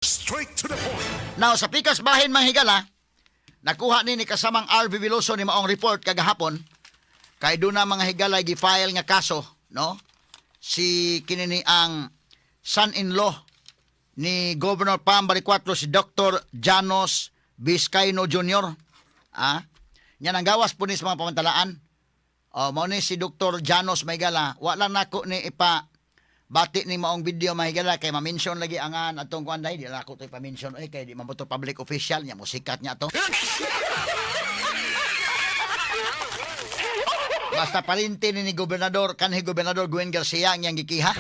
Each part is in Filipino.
Straight to the point. Now, sa pikas bahin mga higala, nakuha ni kasamang RV Veloso ni maong report kagahapon, kay doon na mga higala gi-file nga kaso, no? Si kinini ang son-in-law ni Governor Pam Balicuatro, si Dr. Janos Vizcaino Jr. Yan ang gawas po ni sa mga pamantalaan. Mao ni si Dr. Janos Maygala, wala nako ni ipa bati ni maong video mahigala kay ma-mention lagi angan atong kuanday di la ko to ipa-mention kay di man to public official nya musikat nya to. Basta parinti ni gobernador kanhi gobernador Gwen Garcia ang gikiha.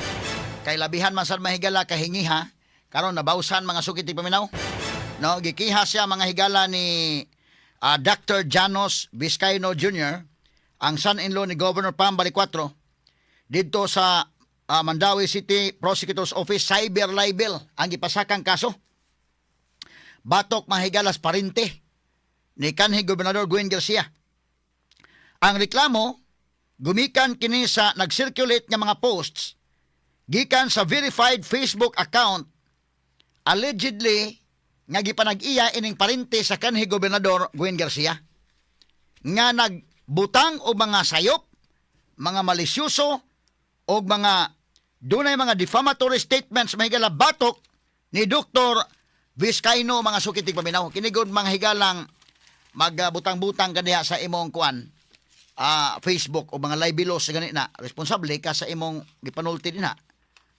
Kay labihan man sad mahigala kahingiha karon nabawsan mga sukit ti paminaw. No, gikiha siya mga higala ni Dr. Janos Vizcaino Jr., ang son-in-law ni Governor Pam Balicuatro dito sa Mandawi City Prosecutor's Office. Cyber libel ang gipasakang kaso. Batok mahigalas parinte ni kanhi Gobernador Gwen Garcia. Ang reklamo gumikan kini sa nag-circulate nga mga posts gikan sa verified Facebook account allegedly nga gipanag-iya ining parinte sa kanhi Gobernador Gwen Garcia nga nagbutang og mga sayop, mga malisyoso o mga dunay mga defamatory statements mahigala batok ni Dr. Vizcaino mga sukitig paminaw. Kinigod mga higalang magbutang-butang kaniya sa imong kuan Facebook o mga libelos gani na responsable ka sa imong gipanulti dinha.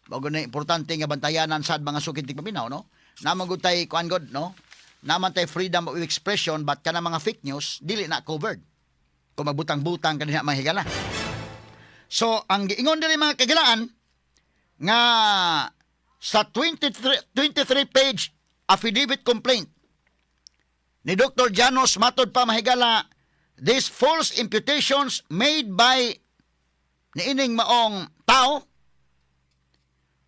Bago na importante nga bantayanan sad mga sukitig paminaw, no? Naman gud tay kuan god, no? Naman tay freedom of expression but kana mga fake news dili na covered. Kung magbutang-butang kaniya mga higala. So ang giingon diri mga kagilaan nga sa 23 page affidavit complaint ni Dr. Janos matod pa mahigala, these false imputations made by niining maong tao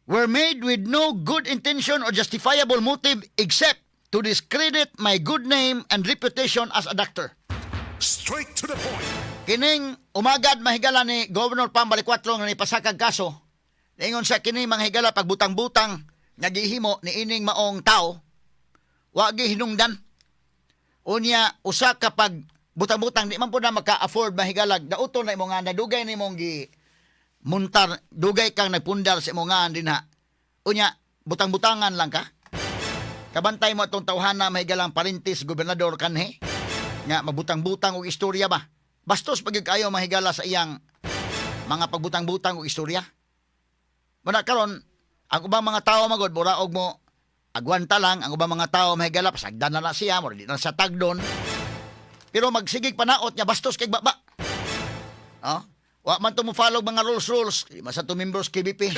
were made with no good intention or justifiable motive except to discredit my good name and reputation as a doctor. Straight to the point. Kining umagad mahigala ni Governor Pam Balicuatro nga nipasakag kaso, ingon sa kini mga higala pagbutang-butang nga gihimo ni ining maong tao, wa gi hinungdan. Unya usa ka pag butang-butang di man po na maka-afford mahigalag dauton na imo nga nadugay ni mong gi muntar, dugay kang nagpundar sa imo nga dinha. Unya butang-butangan lang ka. Kabantay mo atong tawhana mahigalang parintis gobernador kanhi nga mabutang-butang og istorya ba. Bastos pag kayo mahigala sa iyang mga pagbutang-butang og istorya. Muna karon, ang ubang mga tao magod buraog mo agwanta lang, ang ubang mga tao mahigala pasagdan na siya, mo di na sa tagdon. Pero magsigig panaot niya bastos kay baba. Wa man to mo follow mga rules, di masa to members KBP.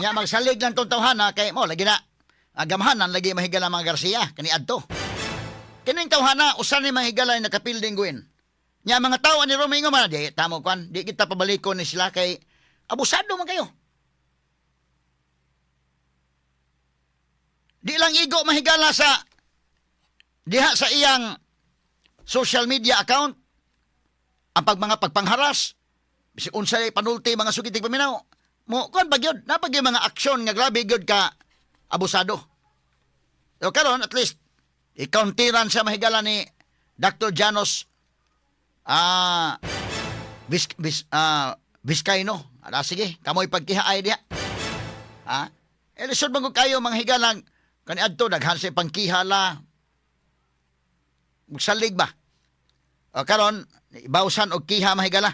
Nya magsalig lang tong tawhana kay mo lagi na agamhanan lagi mahigala mga Garcia kani adto. Kining tawhana usa ni mahigala nakapilding Gwen. Nya mga tao ni Romingo man di tamo kwan, di kita pabalikon ni sila kay abusado man kayo. Di lang igo mahigala sa diha sa iyang social media account ang mga pagpangharas bisig unsay panulti mga sukitig paminaw. Mo kon bagyod napagay mga aksyon nga grabe gyud ka abusado. So karon at least ikauntiran sa mahigala ni Dr. Janos Vizcaino. Sige, kamoy pagkihaay diha. Lisod man kayo mga higalang kaniadto daghan sa pangkihala. Magsalig ba? O karon ibawsan og kiha mahigala.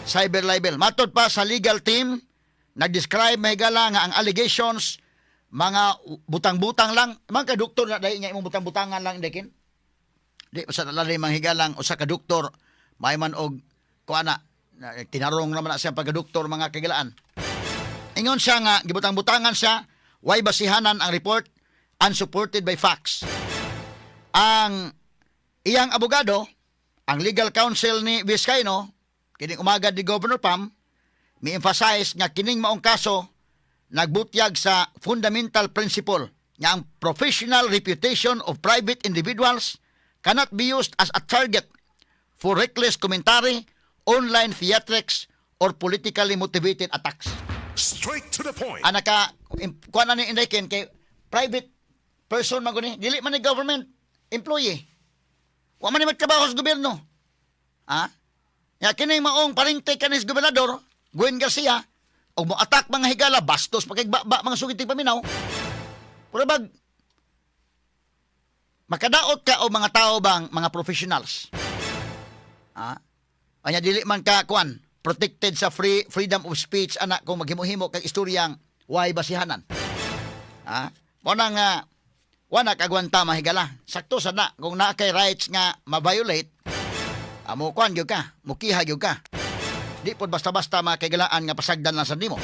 Cyber libel. Matod pa sa legal team, nag-describe mahigala nga ang allegations mga butang-butang lang. Mga ka-doktor na dahil nga imong butang-butangan lang dekin. Di sa lalay mga higalang usa ka doktor may man og kuana tinarong naman na siya pagka-doktor mga kagilaan. Ingon siya nga gibutang-butangan siya, way basihanan ang report unsupported by facts. Ang iyang abogado, ang legal counsel ni Vizcaino, kining umagad ni Governor Pam, mi-emphasize nga kining maong kaso nagbutyag sa fundamental principle nga ang professional reputation of private individuals cannot be used as a target for reckless commentary, online theatrics, or politically motivated attacks. Straight to the point. Anak ka, kuha na ni Inday kay private person man guni, dili man ni government employee. Wa man ni magtrabaho sa gobyerno. Ha? Ya kini maong paringte kanis gobernador, Gwen Garcia, og mo attack mga higala, bastos pakigbaba mga sugiti paminaw. Puro bag makadaot ka o mga tao bang mga professionals. Ha? Anya dili man ka kuan protected sa freedom of speech anak kung maghimo-himo kag istoryang way basihanan. Ha? Mo nang wala kagwanta mahigala. Sakto sana kung naa kay rights nga ma-violate, amo kuan gyud ka, mukiha gyud ka. Di pod basta-basta makagalaan nga pasagdan lang sa nimo.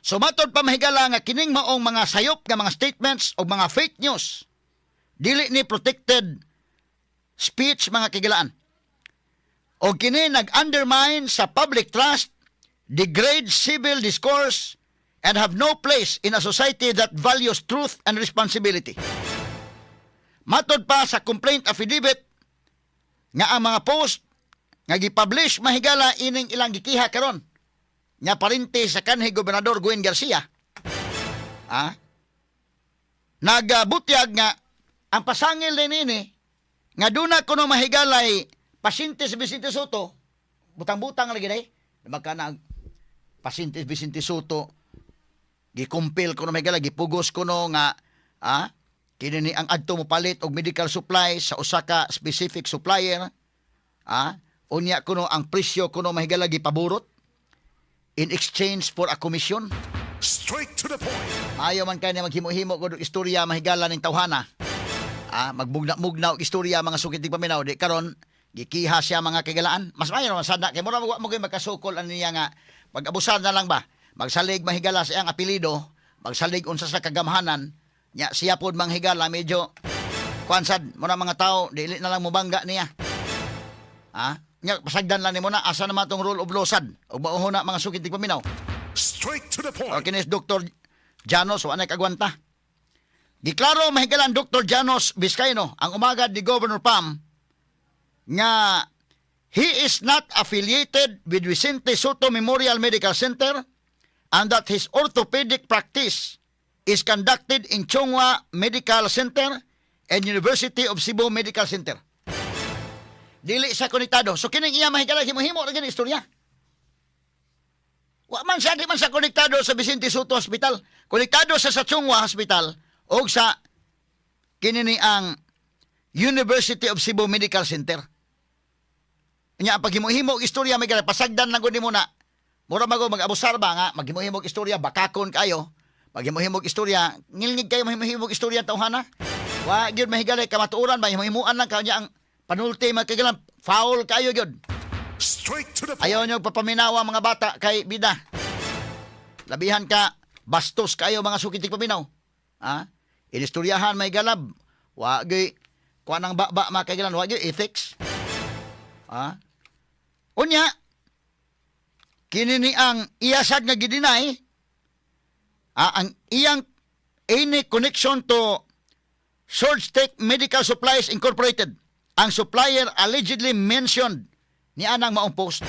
So matod pa mahigala nga kining maong mga sayop nga mga statements o mga fake news dili ni protected speech mga kigalaan. O kini nag-undermine sa public trust, degrade civil discourse, and have no place in a society that values truth and responsibility. Matod pa sa complaint affidavit nga ang mga post nga gipublish mahigala ining ilang gikiha karon nga parinti sa kanhi Gobernador Gwen Garcia. Nagabutyag nga ang pasangil din ini nga duna kuno mahigalay pasyente si Vicente Soto, butang-butang lagi day. Magkana pasyente si Vicente Soto gikumpil kuno mahigala, gipugos kuno nga kini ni ang adto mo palit og medical supply sa usa ka specific supplier. Unya kuno ang presyo kuno mahigala gipaburot in exchange for a commission. Straight to the point. Ayaw man kanya maghimo-himo ko istorya mahigala ning tawhana. Magbugna-mugna og istorya mga sukiting paminaw di karon gikiha siya mga kigalaan. Mas mayo man sada kay mura mo gyud makasukol ano niya nga pag-abusar na lang ba. Magsalig mahigala sa iyang apelyido, magsalig unsa sa kagamhanan, nya siya pod manghigala medyo kuansad mura mga tao dili na lang mobangga niya. Nya pasagdan lang nimo na asa naman tong rule of law sad ug mauho na mga sukiting paminaw. Straight to the point. O kinis Dr. Janos wa na kagwanta. Giklaro mahigalan Dr. Janos Vizcaino ang umagad ni Governor Pam nga he is not affiliated with Vicente Soto Memorial Medical Center and that his orthopedic practice is conducted in Chongwa Medical Center and University of Cebu Medical Center. Dili sa konektado. So kining iya mahigala himo-himo ra gani istorya. Wa man siya di man sa konektado sa Vicente Soto Hospital. Konektado sa Chongwa Hospital o sa kinini ang University of Cebu Medical Center. Nya paghimo-himo istorya may pasagdan lang gud nimo na. Mura mago mag-abusar ba nga maghimo-himo istorya bakakon kayo. Paghimo-himo istorya ngilngig kayo mahimo-himo istorya tawhana. Wa gyud mahigalay kamatuoran ba himo-himoan lang kanya ang panulti magkagalan foul kayo gyud. Straight to the point. Ayaw nyo papaminawa mga bata kay bida. Labihan ka, bastos kayo mga sukiting paminaw. Inistoryahan may galab. Wagi, kuha ng baba mga kaigalan, wagi, ethics. Unya, kinini ang iyasad nga gidinay, ang iyang any connection to Surgetech Medical Supplies Incorporated. Ang supplier allegedly mentioned ni anang maong post.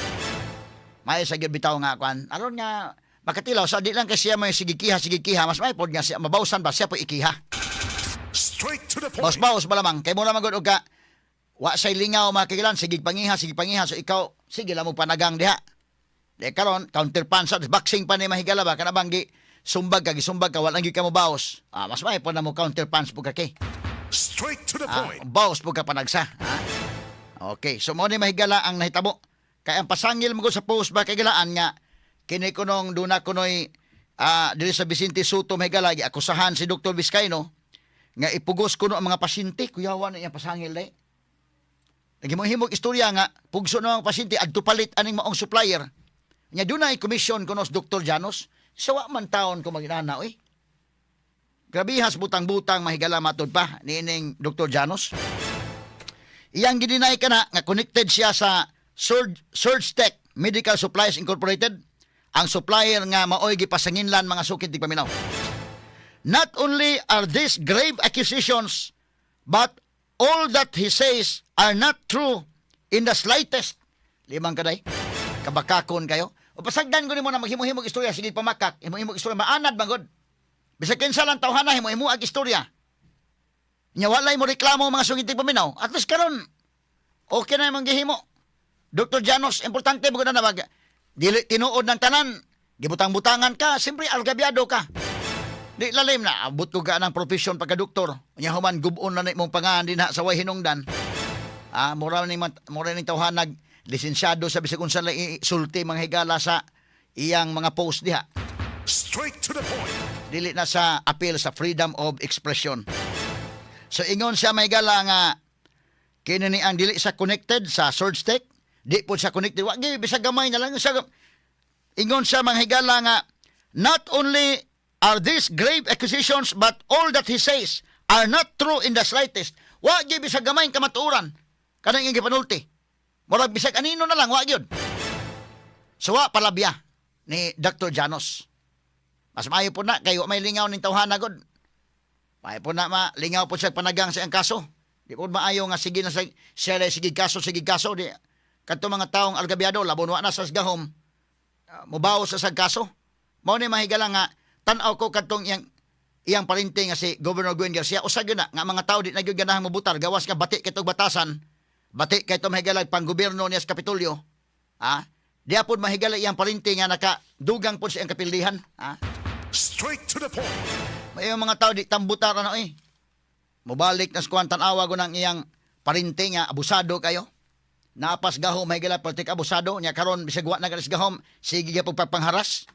May sa gyud bitaw nga kwan. Aron nga makatilaw sa di lang kasi siya may sigikiha, mas may pod nga siya mabawsan ba siya po ikiha. Straight to the point. Bawas ba lamang kay mo lamang gud og ka wa say lingaw makikilan sige pangiha so ikaw sige la mo panagang diha. Di karon counterpunch sa boxing pa ni mahigala ba kana banggi sumbag ka wala gyud ka mo bawas. Mas may pod na mo counterpunch pug ka kay. Straight to the point. Bawas pug ka panagsa. Okay, so mo ni mahigala ang nahitabo. Kay ang pasangil mo sa post ba kagalaan nga kini kunong duna kunoy diri sa Vicente Soto mahigala akusahan si Dr. Vizcaino nga ipugos kuno ang mga pasyente kuyawan na iyang pasangil day. Nagihimo-himog istorya nga pugso na ang pasyente adto palit aning maong supplier. Nya dunay commission kuno si Dr. Janos. Sawa man taon ko maginana oy. Grabihas butang-butang mahigala matod pa niining Dr. Janos. Iyang gidinay ka na nga connected siya sa Surgetech Medical Supplies Incorporated, ang supplier nga maoy gipasanginlan mga sukit di paminaw. Not only are these grave accusations, but all that he says are not true in the slightest. Limang kaday, kabakakon kayo. O pasagdan ko nimo na maghimo-himog istorya sige pamakak, himo-himog istorya maanad bangod. Bisag kinsa lang tawhana himo-himo ag istorya. Nya walay mo reklamo mga sungiti paminaw. At least karon okay na imong gihimo. Dr. Janos, importante mo na mag dili tinuod ng tanan, gibutang-butangan ka, siyempre algabyado ka. Di lalim na abot ko ka ng profesyon pagka-doktor. Nya human gubon na imong pangahan din sa way hinungdan. Mura ni tawhanag lisensyado sa bisag unsa lai sulti mga higala sa iyang mga post diha. Straight to the point. Dili na sa appeal sa freedom of expression. So ingon siya may higala nga kini ni ang dili sa connected sa sword stick, di po sa connected wa gyud bisag gamay na lang sa ingon siya mga higala nga not only are these grave accusations but all that he says are not true in the slightest. Wa gyud bisag gamay kamatuoran kanang iyang gipanulti. Murag bisag anino na lang, wa gyud. So wa palabya ni Dr. Janos. Mas maayo po na, kayo may lingaw ning tawhana god. Maayo po na lingaw po siya panagang sa iyang kaso. Di po maayo nga sige na siya sige kaso. Di, kadto mga taong algabyado, labon wa na sa gahom, mubaw sa kaso. Mao ni mahigala nga, tanaw ko kadtong iyang parinti nga si Governor Gwen Garcia. Usag yun na, nga mga tao di na gyud ganahang mubutar, gawas nga bati kitog batasan, bati kay ito mahigalag pang gobyerno niya sa Kapitolyo. Di apod mahigalag iyang parinti nga nakadugang po siyang kapildihan. Straight to the point. May mga tao di tambutar mubalik na sa kuwan tanawa ko ng iyang parinti nga abusado kayo. Napas gahom mahigalag politik abusado nya karon bisag wa na kalis gahom sige ka pagpapangharas.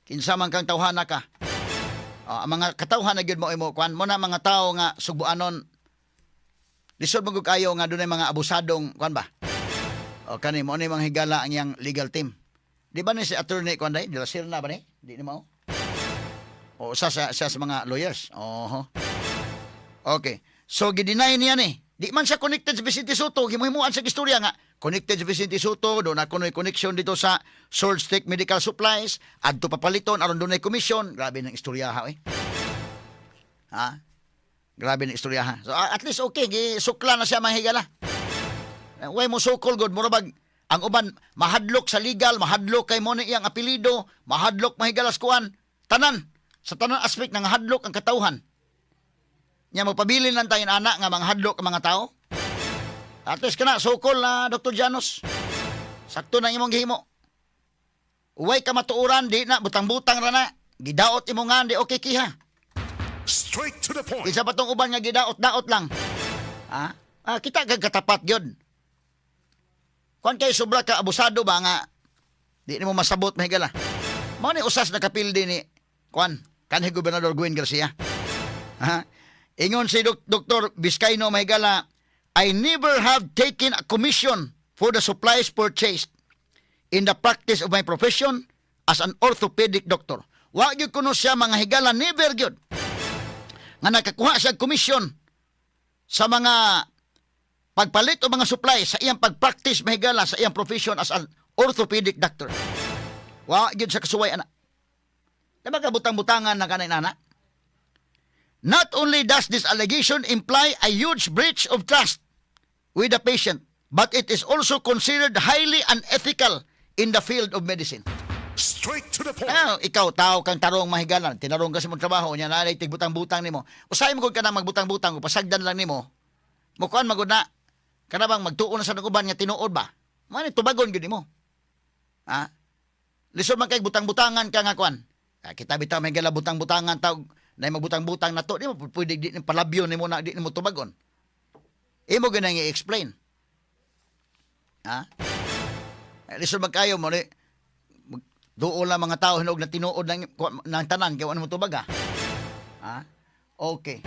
Kinsa man kang tawhana ka. Ang mga katawhan na gyud mo imo kuan mo na mga tao nga subuanon. Lisod mo kayo nga dunay mga abusadong kuan ba? O kani mo ni mga higala ang iyang legal team. Di ba ni si attorney kuan day? Di la sir na ba ni? Di ni mao. O sa mga lawyers. Oho. Okay. So gidinay niya ni. Di man siya connected sa Vicente Soto. Himuhimuan sa istorya nga. Connected sa Vicente Soto. Doon na kuno'y connection dito sa Sword Stick Medical Supplies. Adto papaliton. Aron doon ay commission. Grabe ng istorya ha. Grabe ng istorya ha. So at least okay. Sukla na siya mahigala. Way mo sukol good. Murabag. Ang uban mahadlok sa legal. Mahadlok kay mo na iyang apelido. Mahadlok mahigalas kuan. Tanan. Sa tanan aspect ng hadlok ang katauhan. Nya magpabilin lang tayo anak nga mga hadlok ang mga tao. At least kana sukol na Dr. Janos. Sakto na imong gihimo. Uway ka matuuran di na butang-butang ra na. Gidaot imo nga di okay kiha. Straight to the point. Isa pa tong uban nga gidaot-daot lang. Kita katapat gyud. Kuan kay sobra ka abusado ba nga di nimo masabot mahigala. Mao ni usas na kapildi ni kuan kanhi Gobernador Gwen Garcia. Ingon si Dr. Vizcaino mahigala, I never have taken a commission for the supplies purchased in the practice of my profession as an orthopedic doctor. Wa gyud kuno siya mga higala never gyud nga nakakuha siya commission sa mga pagpalit o mga supplies sa iyang pagpractice mahigala sa iyang profession as an orthopedic doctor. Wa gyud sa kasuway ana. Diba ka butang-butangan na kanay nana? Not only does this allegation imply a huge breach of trust with the patient, but it is also considered highly unethical in the field of medicine. Straight to the point. Ikaw, tao kang tarong mahigalan, tinarong ka sa mong trabaho, niya na tigbutang-butang nimo. Usahay mo kung ka na magbutang-butang, pasagdan lang nimo. Mukuan magod na, ka na bang magtuon na sa naguban nga tinuod ba? Mani, tubagon gini mo. Lisod man kay butang-butangan ka nga kuan. Kita bitaw may gala butang-butangan tawag na magbutang-butang na to, di mo pwede di palabyon ni mo na di mo tubagon. Imo ganang i-explain. Lisod man kayo mo ni doon lang mga tao hinog na tinuod ng tanan kaya ano mo tubaga. Okay.